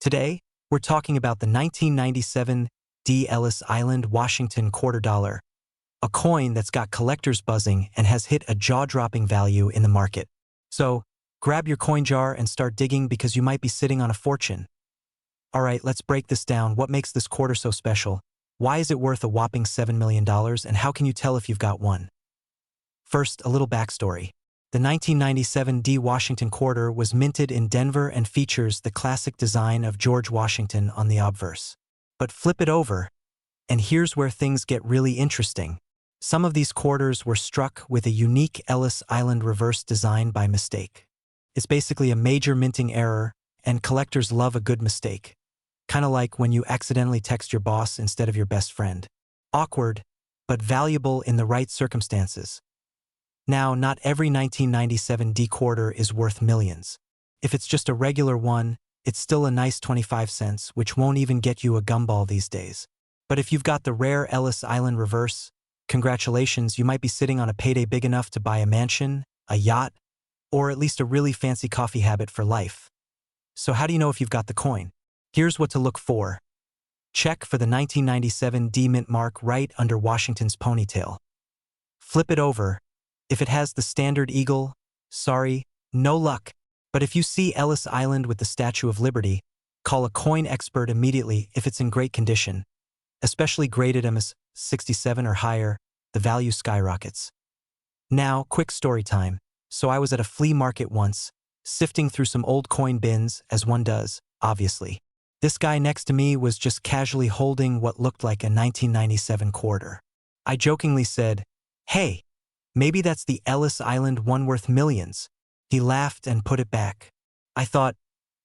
Today, we're talking about the 1997 D. Ellis Island Washington quarter dollar, a coin that's got collectors buzzing and has hit a jaw-dropping value in the market. So, grab your coin jar and start digging because you might be sitting on a fortune. Alright, let's break this down. What makes this quarter so special? Why is it worth a whopping $7 million, and how can you tell if you've got one? First, a little backstory. The 1997 D. Washington quarter was minted in Denver and features the classic design of George Washington on the obverse. But flip it over, and here's where things get really interesting. Some of these quarters were struck with a unique Ellis Island reverse design by mistake. It's basically a major minting error, and collectors love a good mistake. Kinda like when you accidentally text your boss instead of your best friend. Awkward, but valuable in the right circumstances. Now, not every 1997 D quarter is worth millions. If it's just a regular one, it's still a nice 25 cents, which won't even get you a gumball these days. But if you've got the rare Ellis Island reverse, congratulations, you might be sitting on a payday big enough to buy a mansion, a yacht, or at least a really fancy coffee habit for life. So how do you know if you've got the coin? Here's what to look for. Check for the 1997 D mint mark right under Washington's ponytail. Flip it over. If it has the standard eagle, sorry, no luck. But if you see Ellis Island with the Statue of Liberty, call a coin expert immediately if it's in great condition. Especially graded MS-67 or higher, the value skyrockets. Now, quick story time. So I was at a flea market once, sifting through some old coin bins, as one does, obviously. This guy next to me was just casually holding what looked like a 1997 quarter. I jokingly said, "Hey, maybe that's the Ellis Island one worth millions." He laughed and put it back. I thought,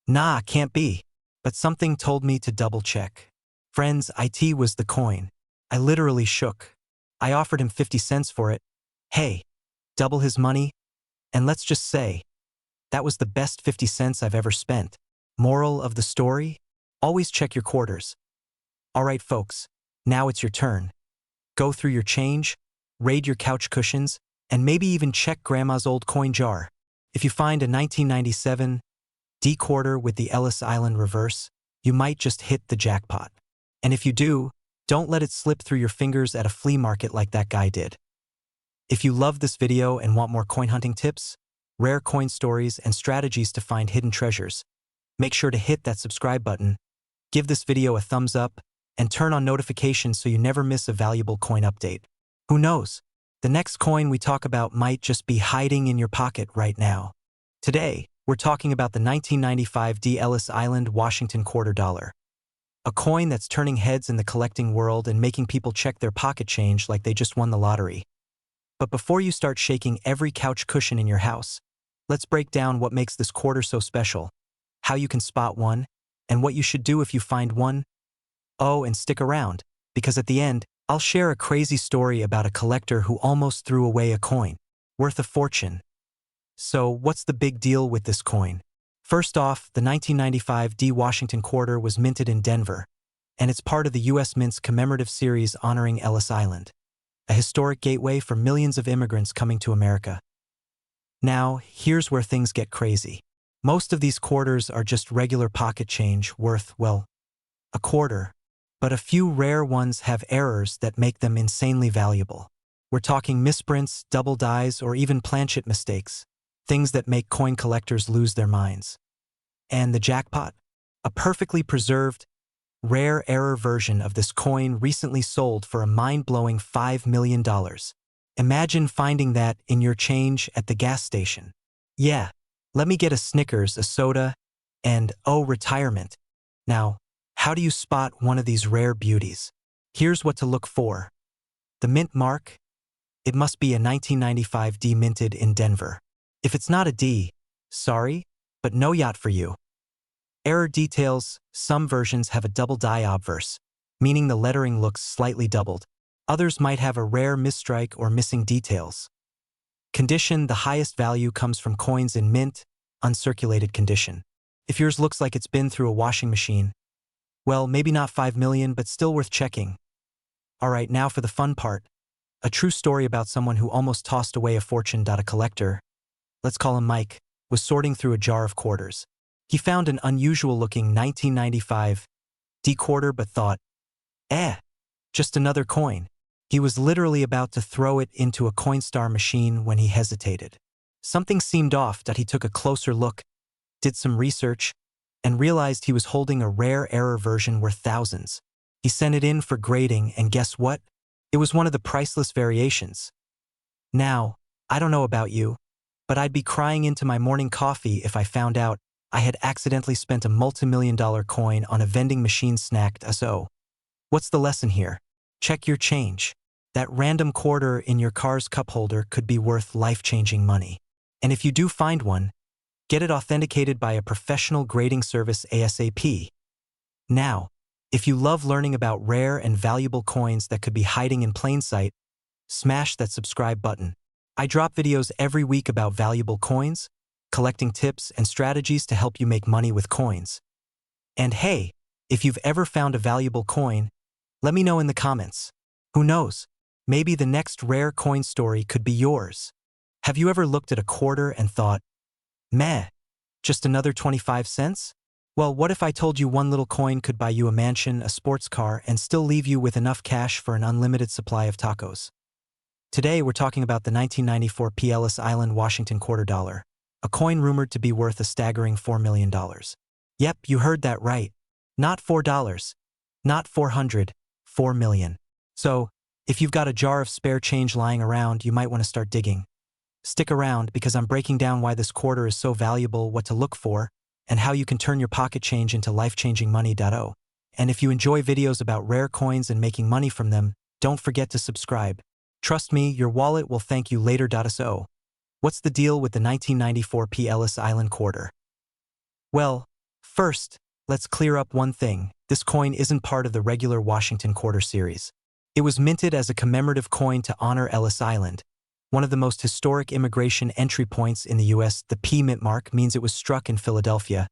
nah, can't be. But something told me to double check. Friends, it was the coin. I literally shook. I offered him 50 cents for it. Hey, double his money? And let's just say, that was the best 50 cents I've ever spent. Moral of the story? Always check your quarters. Alright folks, now it's your turn. Go through your change, raid your couch cushions, and maybe even check grandma's old coin jar. If you find a 1997 D quarter with the Ellis Island reverse, you might just hit the jackpot. And if you do, don't let it slip through your fingers at a flea market like that guy did. If you love this video and want more coin hunting tips, rare coin stories, and strategies to find hidden treasures, make sure to hit that subscribe button, give this video a thumbs up, and turn on notifications so you never miss a valuable coin update. Who knows? The next coin we talk about might just be hiding in your pocket right now. Today, we're talking about the 1995 D. Ellis Island Washington quarter dollar. A coin that's turning heads in the collecting world and making people check their pocket change like they just won the lottery. But before you start shaking every couch cushion in your house, let's break down what makes this quarter so special, how you can spot one, and what you should do if you find one. Oh, and stick around, because at the end, I'll share a crazy story about a collector who almost threw away a coin, worth a fortune. So, what's the big deal with this coin? First off, the 1995 D. Washington quarter was minted in Denver, and it's part of the U.S. Mint's commemorative series honoring Ellis Island, a historic gateway for millions of immigrants coming to America. Now, here's where things get crazy. Most of these quarters are just regular pocket change worth, well, a quarter. But a few rare ones have errors that make them insanely valuable. We're talking misprints, double dies, or even planchet mistakes, things that make coin collectors lose their minds. And the jackpot? A perfectly preserved, rare error version of this coin recently sold for a mind-blowing $5 million. Imagine finding that in your change at the gas station. Yeah, let me get a Snickers, a soda, and, oh, retirement. Now, how do you spot one of these rare beauties? Here's what to look for. The mint mark? It must be a 1995 D minted in Denver. If it's not a D, sorry, but no yacht for you. Error details: some versions have a double die obverse, meaning the lettering looks slightly doubled. Others might have a rare misstrike or missing details. Condition: the highest value comes from coins in mint, uncirculated condition. If yours looks like it's been through a washing machine, well, maybe not 5 million, but still worth checking. Alright, now for the fun part. A true story about someone who almost tossed away a fortune. A collector, let's call him Mike, was sorting through a jar of quarters. He found an unusual-looking 1995 D quarter but thought, just another coin. He was literally about to throw it into a Coinstar machine when he hesitated. Something seemed off that he took a closer look, did some research, and realized he was holding a rare error version worth thousands. He sent it in for grading, and guess what? It was one of the priceless variations. Now, I don't know about you, but I'd be crying into my morning coffee if I found out I had accidentally spent a multi-million-dollar coin on a vending machine snacked so. What's the lesson here? Check your change. That random quarter in your car's cup holder could be worth life-changing money. And if you do find one, get it authenticated by a professional grading service ASAP. Now, if you love learning about rare and valuable coins that could be hiding in plain sight, smash that subscribe button. I drop videos every week about valuable coins, collecting tips and strategies to help you make money with coins. And hey, if you've ever found a valuable coin, let me know in the comments. Who knows? Maybe the next rare coin story could be yours. Have you ever looked at a quarter and thought, meh, just another 25 cents? Well, what if I told you one little coin could buy you a mansion, a sports car, and still leave you with enough cash for an unlimited supply of tacos? Today, we're talking about the 1994 P. Ellis Island, Washington quarter dollar, a coin rumored to be worth a staggering $4 million. Yep, you heard that right. Not $4, not 400, 4 million. So, if you've got a jar of spare change lying around, you might want to start digging. Stick around because I'm breaking down why this quarter is so valuable, what to look for, and how you can turn your pocket change into life-changing money. And if you enjoy videos about rare coins and making money from them, don't forget to subscribe. Trust me, your wallet will thank you later. So, what's the deal with the 1994 P. Ellis Island quarter? Well, first, let's clear up one thing. This coin isn't part of the regular Washington quarter series. It was minted as a commemorative coin to honor Ellis Island, one of the most historic immigration entry points in the U.S. The P mint mark means it was struck in Philadelphia,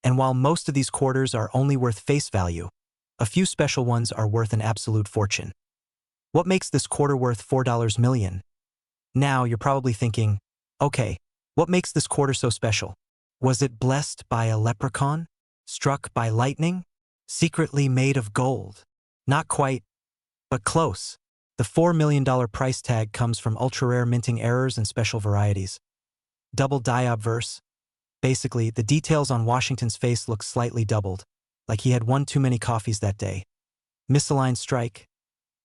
and while most of these quarters are only worth face value, a few special ones are worth an absolute fortune. What makes this quarter worth $4 million? Now you're probably thinking, okay, what makes this quarter so special? Was it blessed by a leprechaun? Struck by lightning? Secretly made of gold? Not quite, but close. The $4 million price tag comes from ultra-rare minting errors and special varieties. Double die obverse. Basically, the details on Washington's face look slightly doubled, like he had one too many coffees that day. Misaligned strike,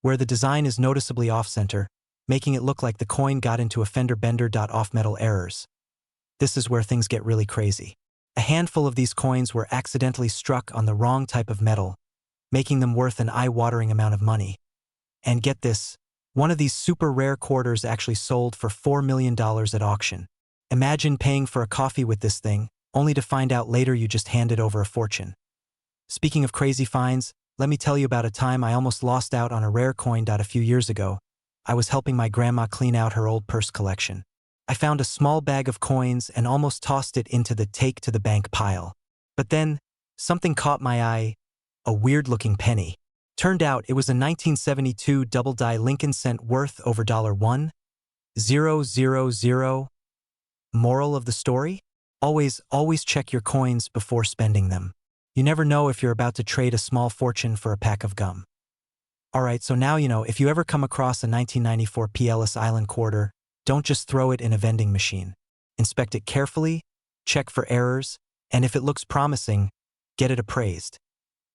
where the design is noticeably off-center, making it look like the coin got into a fender bender. Off-metal errors. This is where things get really crazy. A handful of these coins were accidentally struck on the wrong type of metal, making them worth an eye-watering amount of money. And get this, one of these super rare quarters actually sold for $4 million at auction. Imagine paying for a coffee with this thing, only to find out later you just handed over a fortune. Speaking of crazy finds, let me tell you about a time I almost lost out on a rare coin. A few years ago, I was helping my grandma clean out her old purse collection. I found a small bag of coins and almost tossed it into the take to the bank pile. But then, something caught my eye, a weird-looking penny. Turned out it was a 1972 double-die Lincoln cent worth over $1,000. Moral of the story? Always check your coins before spending them. You never know if you're about to trade a small fortune for a pack of gum. Alright, so now you know, if you ever come across a 1994 P. Ellis Island quarter, don't just throw it in a vending machine. Inspect it carefully, check for errors, and if it looks promising, get it appraised.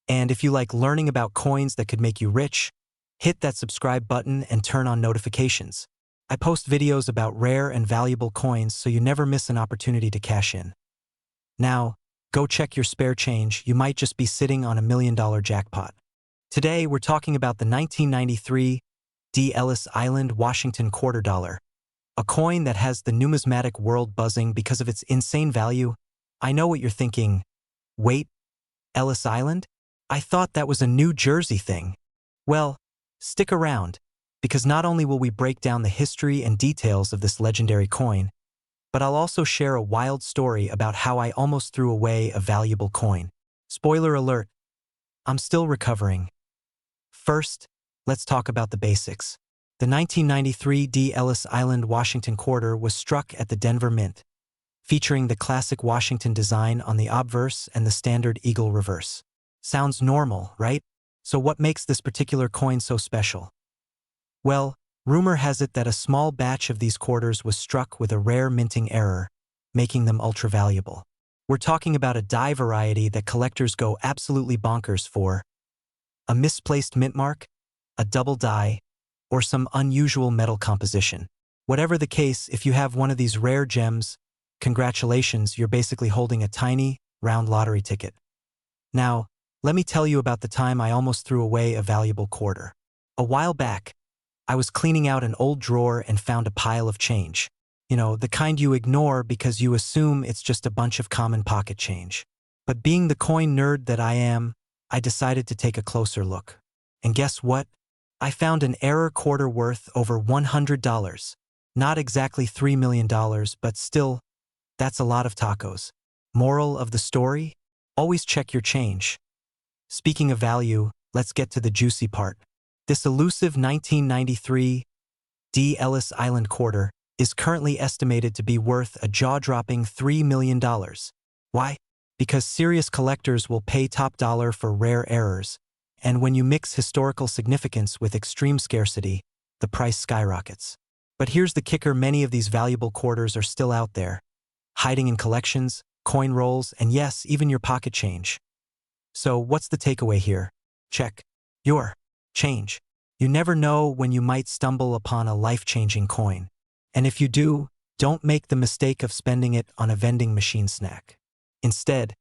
And if you like learning about coins that could make you rich, hit that subscribe button and turn on notifications. I post videos about rare and valuable coins so you never miss an opportunity to cash in. Now, go check your spare change, you might just be sitting on $1 million jackpot. Today, we're talking about the 1993 D. Ellis Island, Washington quarter dollar, a coin that has the numismatic world buzzing because of its insane value. I know what you're thinking. Wait, Ellis Island? I thought that was a New Jersey thing. Well, stick around, because not only will we break down the history and details of this legendary coin, but I'll also share a wild story about how I almost threw away a valuable coin. Spoiler alert, I'm still recovering. First, let's talk about the basics. The 1993 D. Ellis Island, Washington quarter was struck at the Denver Mint. featuring the classic Washington design on the obverse and the standard eagle reverse. Sounds normal, right? So what makes this particular coin so special? Well, rumor has it that a small batch of these quarters was struck with a rare minting error, making them ultra-valuable. We're talking about a die variety that collectors go absolutely bonkers for: a misplaced mint mark, a double die, or some unusual metal composition. Whatever the case, if you have one of these rare gems, congratulations, you're basically holding a tiny, round lottery ticket. Now, let me tell you about the time I almost threw away a valuable quarter. A while back, I was cleaning out an old drawer and found a pile of change. You know, the kind you ignore because you assume it's just a bunch of common pocket change. But being the coin nerd that I am, I decided to take a closer look. And guess what? I found an error quarter worth over $100. Not exactly $3 million, but still, that's a lot of tacos. Moral of the story? Always check your change. Speaking of value, let's get to the juicy part. This elusive 1993 D. Ellis Island quarter is currently estimated to be worth a jaw-dropping $3 million. Why? Because serious collectors will pay top dollar for rare errors, and when you mix historical significance with extreme scarcity, the price skyrockets. But here's the kicker: many of these valuable quarters are still out there, hiding in collections, coin rolls, and yes, even your pocket change. So what's the takeaway here? Check your change. You never know when you might stumble upon a life-changing coin. And if you do, don't make the mistake of spending it on a vending machine snack. Instead,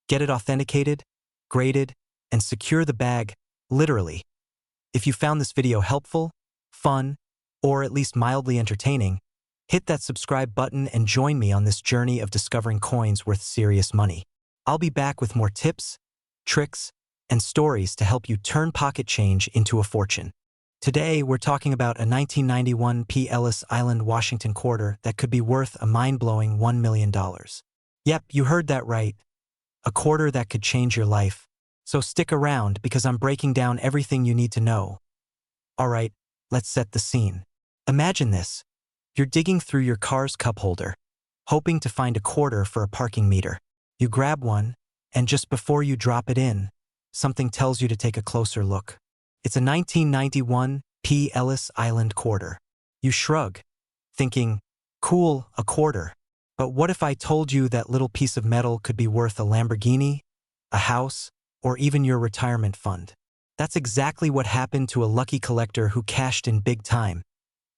get it authenticated, graded, and secure the bag, literally. If you found this video helpful, fun, or at least mildly entertaining, hit that subscribe button and join me on this journey of discovering coins worth serious money. I'll be back with more tips, tricks, and stories to help you turn pocket change into a fortune. Today, we're talking about a 1991 P. Ellis Island, Washington quarter that could be worth a mind-blowing $1 million. Yep, you heard that right. A quarter that could change your life. So stick around because I'm breaking down everything you need to know. Alright, let's set the scene. Imagine this. You're digging through your car's cup holder, hoping to find a quarter for a parking meter. You grab one, and just before you drop it in, something tells you to take a closer look. It's a 1991 P. Ellis Island quarter. You shrug, thinking, cool, a quarter. But what if I told you that little piece of metal could be worth a Lamborghini, a house, or even your retirement fund? That's exactly what happened to a lucky collector who cashed in big time.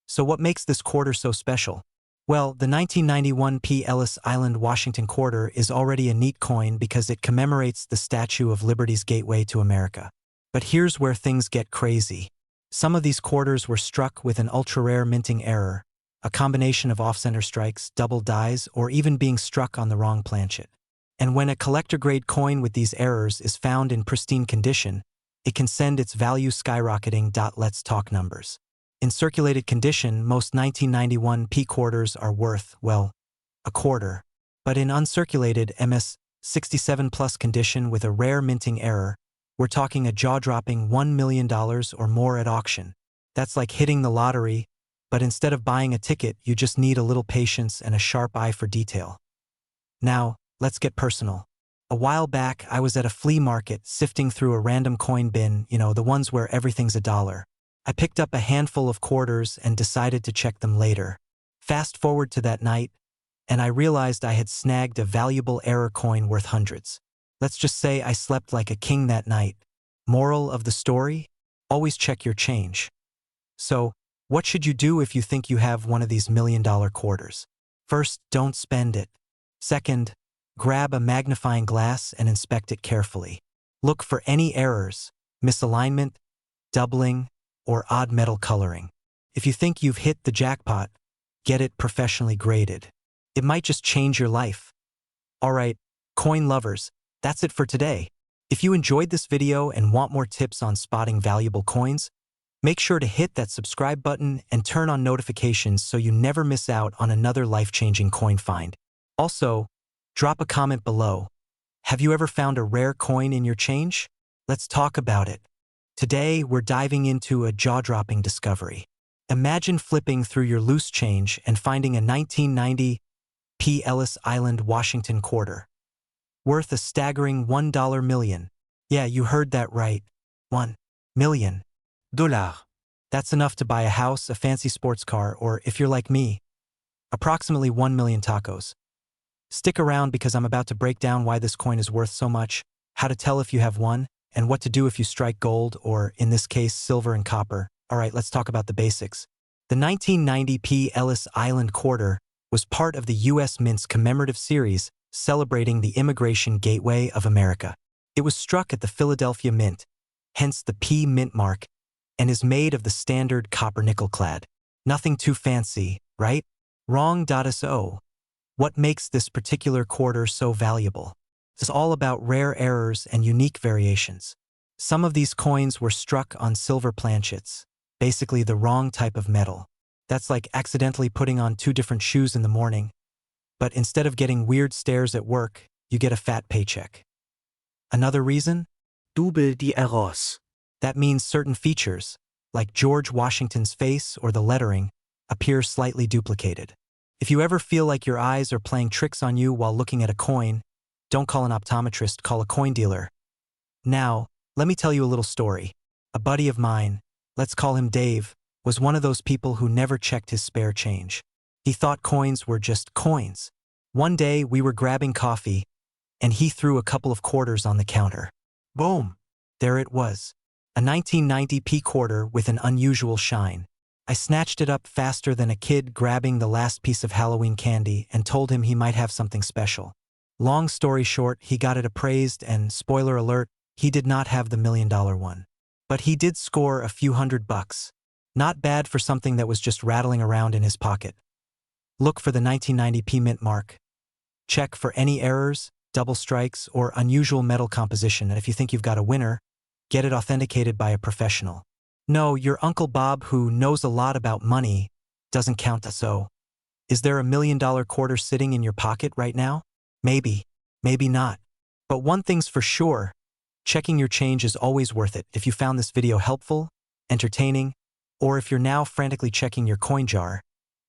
So what makes this quarter so special? Well, the 1991 P. Ellis Island, Washington quarter is already a neat coin because it commemorates the Statue of Liberty's gateway to America. But here's where things get crazy. Some of these quarters were struck with an ultra-rare minting error, a combination of off-center strikes, double dies, or even being struck on the wrong planchet. And when a collector-grade coin with these errors is found in pristine condition, it can send its value skyrocketing. Let's talk numbers. In circulated condition, most 1991 P quarters are worth, well, a quarter. But in uncirculated MS 67 plus condition with a rare minting error, we're talking a jaw-dropping $1 million or more at auction. That's like hitting the lottery, but instead of buying a ticket, you just need a little patience and a sharp eye for detail. Now, let's get personal. A while back, I was at a flea market sifting through a random coin bin, the ones where everything's a dollar. I picked up a handful of quarters and decided to check them later. Fast forward to that night, and I realized I had snagged a valuable error coin worth hundreds. Let's just say I slept like a king that night. Moral of the story? Always check your change. So, what should you do if you think you have one of these million-dollar quarters? First, don't spend it. Second, grab a magnifying glass and inspect it carefully. Look for any errors, misalignment, doubling, or odd metal coloring. If you think you've hit the jackpot, get it professionally graded. It might just change your life. Alright, coin lovers, that's it for today. If you enjoyed this video and want more tips on spotting valuable coins, make sure to hit that subscribe button and turn on notifications so you never miss out on another life-changing coin find. Also, drop a comment below. Have you ever found a rare coin in your change? Let's talk about it. Today, we're diving into a jaw-dropping discovery. Imagine flipping through your loose change and finding a 1990 P. Ellis Island, Washington quarter. Worth a staggering $1 million. Yeah, you heard that right. $1 million. That's enough to buy a house, a fancy sports car, or, if you're like me, approximately 1 million tacos. Stick around because I'm about to break down why this coin is worth so much, how to tell if you have one, and what to do if you strike gold, or, in this case, silver and copper. Alright, let's talk about the basics. The 1990 P. Ellis Island quarter was part of the U.S. Mint's commemorative series celebrating the immigration gateway of America. It was struck at the Philadelphia Mint, hence the P Mint mark, and is made of the standard copper nickel clad. Nothing too fancy, right? Wrong. So, what makes this particular quarter so valuable? It's all about rare errors and unique variations. Some of these coins were struck on silver planchets, basically the wrong type of metal. That's like accidentally putting on 2 different shoes in the morning, but instead of getting weird stares at work, you get a fat paycheck. Another reason? Double die Rarest. That means certain features, like George Washington's face or the lettering, appear slightly duplicated. If you ever feel like your eyes are playing tricks on you while looking at a coin, don't call an optometrist, call a coin dealer. Now, let me tell you a little story. A buddy of mine, let's call him Dave, was one of those people who never checked his spare change. He thought coins were just coins. One day, we were grabbing coffee, and he threw a couple of quarters on the counter. Boom! There it was. A 1990 P quarter with an unusual shine. I snatched it up faster than a kid grabbing the last piece of Halloween candy and told him he might have something special. Long story short, he got it appraised and, spoiler alert, he did not have the $1 million one. But he did score a few $100. Not bad for something that was just rattling around in his pocket. Look for the 1990 P Mint mark. Check for any errors, double strikes, or unusual metal composition, and if you think you've got a winner, get it authenticated by a professional. No, your Uncle Bob, who knows a lot about money, doesn't count. So, is there a $1 million quarter sitting in your pocket right now? Maybe, maybe not. But one thing's for sure, checking your change is always worth it. If you found this video helpful, entertaining, or if you're now frantically checking your coin jar,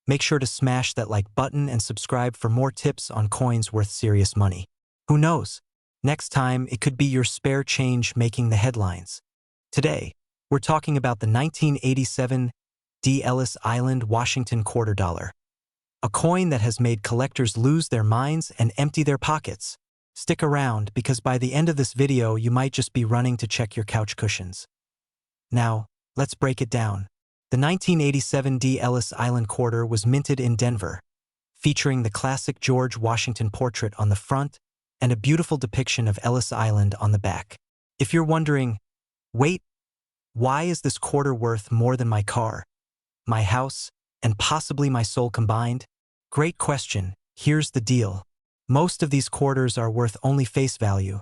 make sure to smash that like button and subscribe for more tips on coins worth serious money. Who knows? Next time, it could be your spare change making the headlines. Today, we're talking about the 1987 D. Ellis Island, Washington quarter dollar. A coin that has made collectors lose their minds and empty their pockets. Stick around because by the end of this video, you might just be running to check your couch cushions. Now, let's break it down. The 1987 D. Ellis Island quarter was minted in Denver, featuring the classic George Washington portrait on the front and a beautiful depiction of Ellis Island on the back. If you're wondering, wait, why is this quarter worth more than my car, my house, and possibly my soul combined? Great question. Here's the deal. Most of these quarters are worth only face value,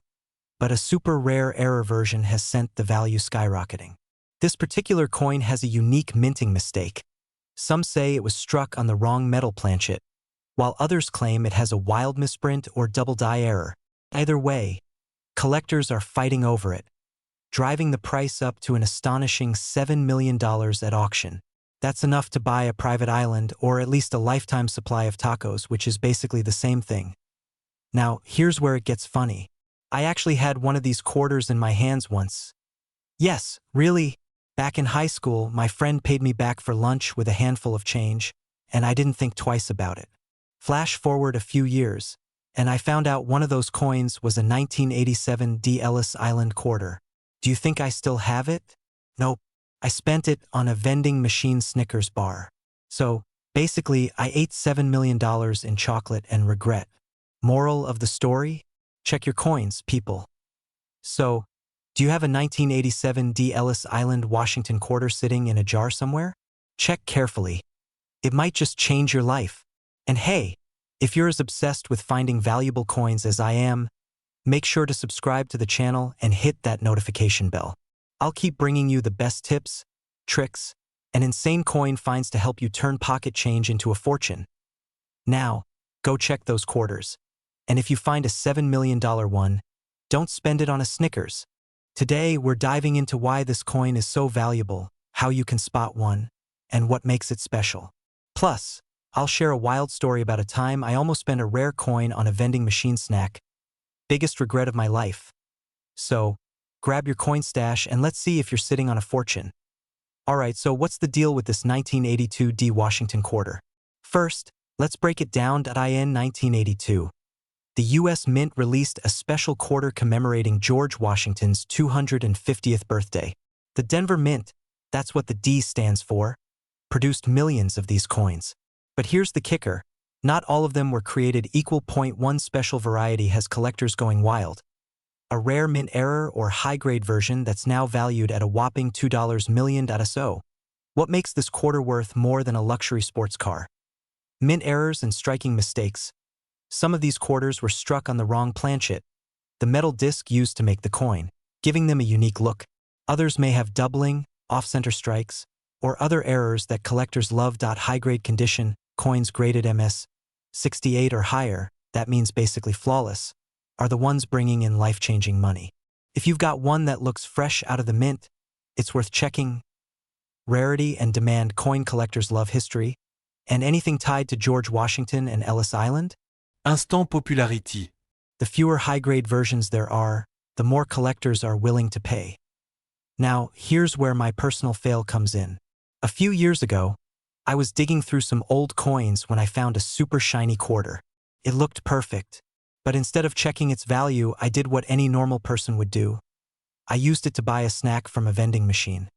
but a super rare error version has sent the value skyrocketing. This particular coin has a unique minting mistake. Some say it was struck on the wrong metal planchet, while others claim it has a wild misprint or double die error. Either way, collectors are fighting over it, driving the price up to an astonishing $7 million at auction. That's enough to buy a private island or at least a lifetime supply of tacos, which is basically the same thing. Now, here's where it gets funny. I actually had one of these quarters in my hands once. Yes, really. Back in high school, my friend paid me back for lunch with a handful of change, and I didn't think twice about it. Flash forward a few years, and I found out one of those coins was a 1987 D. Ellis Island quarter. Do you think I still have it? Nope. I spent it on a vending machine Snickers bar. So, basically, I ate $7 million in chocolate and regret. Moral of the story? Check your coins, people. So, do you have a 1987 D. Ellis Island, Washington quarter sitting in a jar somewhere? Check carefully. It might just change your life. And hey, if you're as obsessed with finding valuable coins as I am, make sure to subscribe to the channel and hit that notification bell. I'll keep bringing you the best tips, tricks, and insane coin finds to help you turn pocket change into a fortune. Now, go check those quarters. And if you find a $7 million one, don't spend it on a Snickers. Today, we're diving into why this coin is so valuable, how you can spot one, and what makes it special. Plus, I'll share a wild story about a time I almost spent a rare coin on a vending machine snack. Biggest regret of my life. So, grab your coin stash and let's see if you're sitting on a fortune. Alright, so what's the deal with this 1982 D Washington quarter? First, let's break it down. In 1982, the U.S. Mint released a special quarter commemorating George Washington's 250th birthday. The Denver Mint, that's what the D stands for, produced millions of these coins. But here's the kicker. Not all of them were created equal. One special variety has collectors going wild. A rare mint error or high-grade version that's now valued at a whopping $2 million. So, what makes this quarter worth more than a luxury sports car? Mint errors and striking mistakes. Some of these quarters were struck on the wrong planchet, the metal disc used to make the coin, giving them a unique look. Others may have doubling, off-center strikes, or other errors that collectors love. High-grade condition, coins graded MS 68 or higher, that means basically flawless, are the ones bringing in life-changing money. If you've got one that looks fresh out of the mint, it's worth checking. Rarity and demand. Coin collectors love history, and anything tied to George Washington and Ellis Island. Instant popularity. The fewer high-grade versions there are, the more collectors are willing to pay. Now, here's where my personal fail comes in. A few years ago, I was digging through some old coins when I found a super shiny quarter. It looked perfect, but instead of checking its value, I did what any normal person would do. I used it to buy a snack from a vending machine.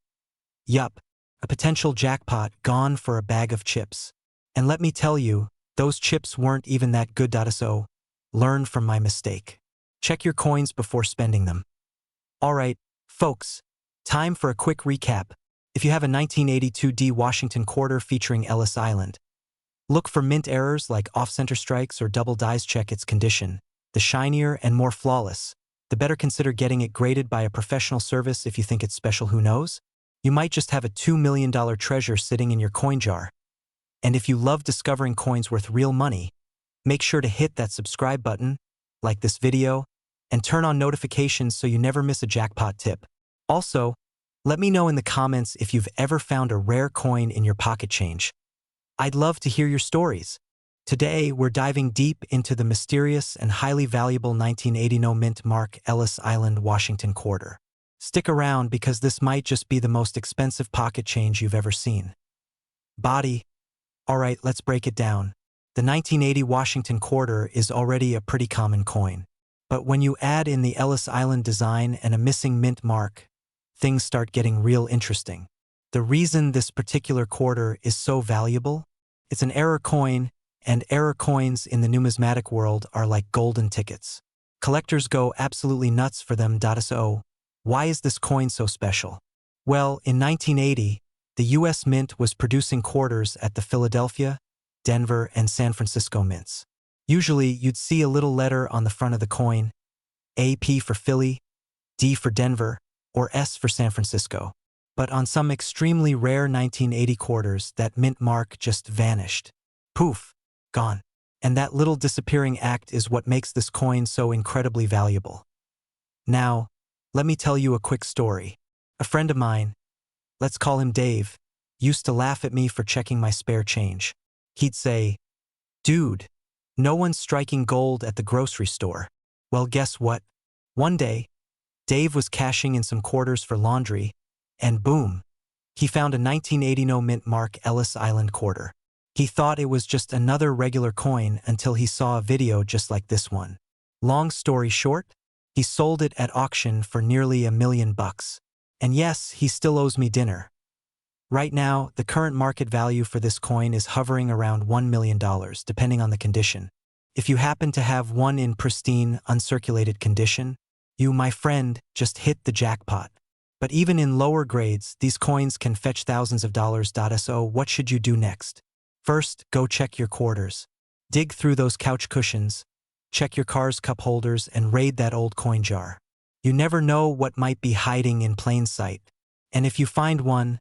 Yup, a potential jackpot gone for a bag of chips. And let me tell you, those chips weren't even that good. So, learn from my mistake. Check your coins before spending them. Alright, folks, time for a quick recap. If you have a 1982 D Washington quarter featuring Ellis Island, look for mint errors like off-center strikes or double dies. Check its condition. The shinier and more flawless, the better consider getting it graded by a professional service. If you think it's special, who knows? You might just have a $2 million treasure sitting in your coin jar. And if you love discovering coins worth real money, make sure to hit that subscribe button, like this video, and turn on notifications so you never miss a jackpot tip. Also, let me know in the comments if you've ever found a rare coin in your pocket change. I'd love to hear your stories. Today, we're diving deep into the mysterious and highly valuable 1980 mint mark Ellis Island Washington quarter. Stick around because this might just be the most expensive pocket change you've ever seen. Body. Alright, let's break it down. The 1980 Washington quarter is already a pretty common coin. But when you add in the Ellis Island design and a missing mint mark, things start getting real interesting. The reason this particular quarter is so valuable? It's an error coin, and error coins in the numismatic world are like golden tickets. Collectors go absolutely nuts for them. So, why is this coin so special? Well, in 1980, the U.S. Mint was producing quarters at the Philadelphia, Denver, and San Francisco mints. Usually, you'd see a little letter on the front of the coin, AP for Philly, D for Denver, or S for San Francisco. But on some extremely rare 1980 quarters, that mint mark just vanished. Poof, gone. And that little disappearing act is what makes this coin so incredibly valuable. Now, let me tell you a quick story. A friend of mine, let's call him Dave, used to laugh at me for checking my spare change. He'd say, "Dude, no one's striking gold at the grocery store." Well, guess what? One day, Dave was cashing in some quarters for laundry, and boom, he found a 1980 mint mark Ellis Island quarter. He thought it was just another regular coin until he saw a video just like this one. Long story short, he sold it at auction for nearly $1 million. And yes, he still owes me dinner. Right now, the current market value for this coin is hovering around $1 million, depending on the condition. If you happen to have one in pristine, uncirculated condition, you, my friend, just hit the jackpot. But even in lower grades, these coins can fetch thousands of dollars. So what should you do next? First, go check your quarters. Dig through those couch cushions, check your car's cup holders, and raid that old coin jar. You never know what might be hiding in plain sight. And if you find one,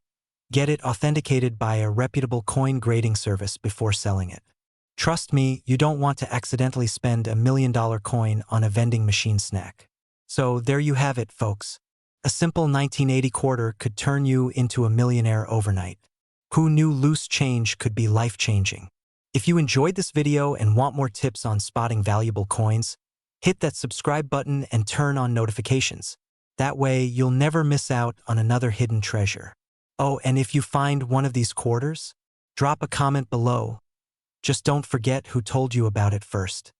get it authenticated by a reputable coin grading service before selling it. Trust me, you don't want to accidentally spend $1 million coin on a vending machine snack. So there you have it, folks. A simple 1980 quarter could turn you into a millionaire overnight. Who knew loose change could be life-changing? If you enjoyed this video and want more tips on spotting valuable coins, hit that subscribe button and turn on notifications. That way, you'll never miss out on another hidden treasure. Oh, and if you find one of these quarters, drop a comment below. Just don't forget who told you about it first.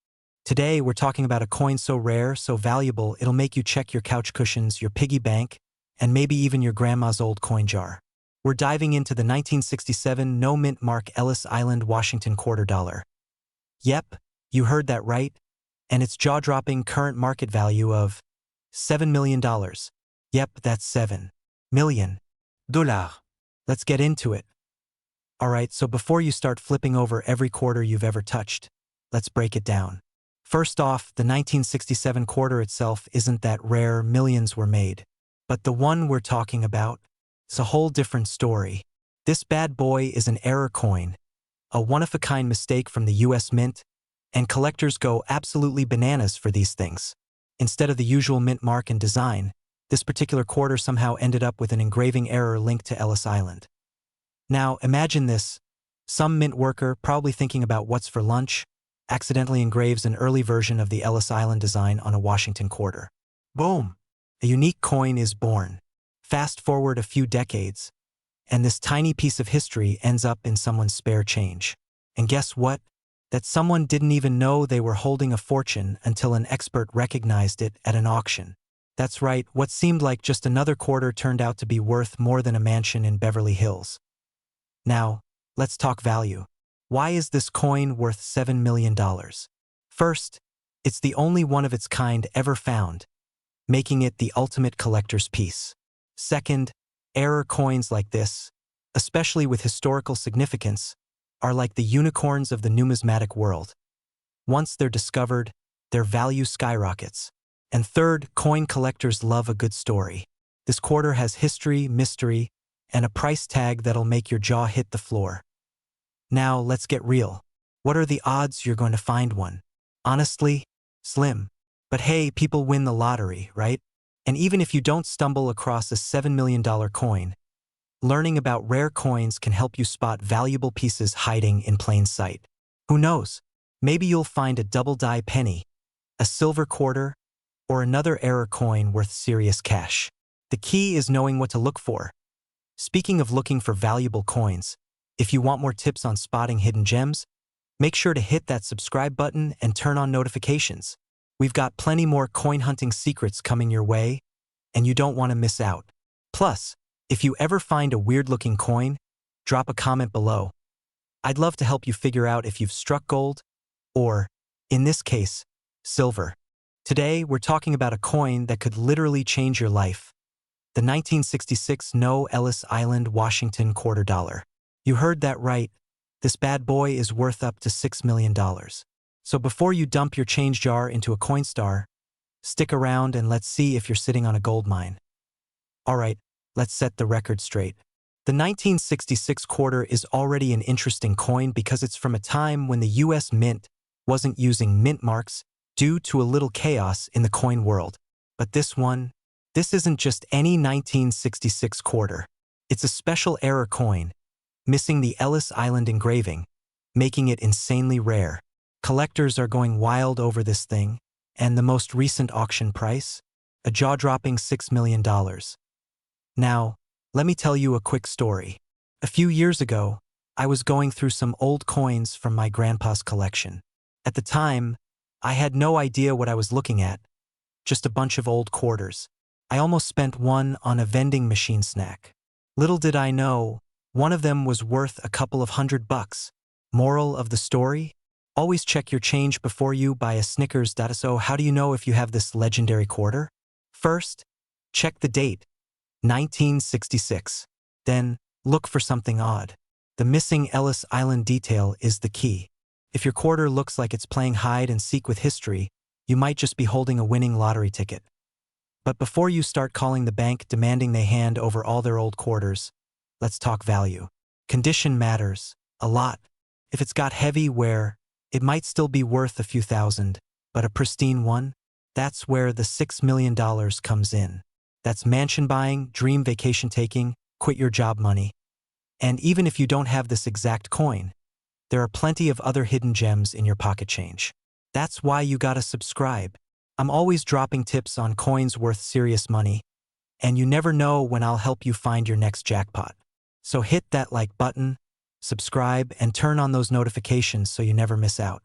Today, we're talking about a coin so rare, so valuable, it'll make you check your couch cushions, your piggy bank, and maybe even your grandma's old coin jar. We're diving into the 1967 no-mint mark Ellis Island Washington quarter dollar. Yep, you heard that right, and its jaw-dropping current market value of $7 million. Yep, that's $7 million. Let's get into it. Alright, so before you start flipping over every quarter you've ever touched, let's break it down. First off, the 1967 quarter itself isn't that rare, millions were made. But the one we're talking about, it's a whole different story. This bad boy is an error coin, a one-of-a-kind mistake from the US Mint, and collectors go absolutely bananas for these things. Instead of the usual mint mark and design, this particular quarter somehow ended up with an engraving error linked to Ellis Island. Now, imagine this. Some mint worker, probably thinking about what's for lunch, accidentally engraves an early version of the Ellis Island design on a Washington quarter. Boom! A unique coin is born. Fast forward a few decades, and this tiny piece of history ends up in someone's spare change. And guess what? That someone didn't even know they were holding a fortune until an expert recognized it at an auction. That's right, what seemed like just another quarter turned out to be worth more than a mansion in Beverly Hills. Now, let's talk value. Why is this coin worth $7 million? First, it's the only one of its kind ever found, making it the ultimate collector's piece. Second, error coins like this, especially with historical significance, are like the unicorns of the numismatic world. Once they're discovered, their value skyrockets. And third, coin collectors love a good story. This quarter has history, mystery, and a price tag that'll make your jaw hit the floor. Now, let's get real. What are the odds you're going to find one? Honestly, slim. But hey, people win the lottery, right? And even if you don't stumble across a $7 million coin, learning about rare coins can help you spot valuable pieces hiding in plain sight. Who knows? Maybe you'll find a double-die penny, a silver quarter, or another error coin worth serious cash. The key is knowing what to look for. Speaking of looking for valuable coins, if you want more tips on spotting hidden gems, make sure to hit that subscribe button and turn on notifications. We've got plenty more coin hunting secrets coming your way, and you don't want to miss out. Plus, if you ever find a weird-looking coin, drop a comment below. I'd love to help you figure out if you've struck gold, or, in this case, silver. Today, we're talking about a coin that could literally change your life. The 1966 No Ellis Island Washington quarter dollar. You heard that right. This bad boy is worth up to $6 million. So before you dump your change jar into a Coinstar, stick around and let's see if you're sitting on a gold mine. Alright, let's set the record straight. The 1966 quarter is already an interesting coin because it's from a time when the US Mint wasn't using mint marks due to a little chaos in the coin world. But this isn't just any 1966 quarter. It's a special error coin, missing the Ellis Island engraving, making it insanely rare. Collectors are going wild over this thing, and the most recent auction price? A jaw-dropping $6 million. Now, let me tell you a quick story. A few years ago, I was going through some old coins from my grandpa's collection. At the time, I had no idea what I was looking at, just a bunch of old quarters. I almost spent one on a vending machine snack. Little did I know, one of them was worth a couple of $100. Moral of the story? Always check your change before you buy a Snickers. So how do you know if you have this legendary quarter? First, check the date, 1966. Then, look for something odd. The missing Ellis Island detail is the key. If your quarter looks like it's playing hide and seek with history, you might just be holding a winning lottery ticket. But before you start calling the bank demanding they hand over all their old quarters, let's talk value. Condition matters a lot. If it's got heavy wear, it might still be worth a few thousand, but a pristine one? That's where the $6 million comes in. That's mansion buying, dream vacation taking, quit your job money. And even if you don't have this exact coin, there are plenty of other hidden gems in your pocket change. That's why you gotta subscribe. I'm always dropping tips on coins worth serious money, and you never know when I'll help you find your next jackpot. So hit that like button, subscribe, and turn on those notifications so you never miss out.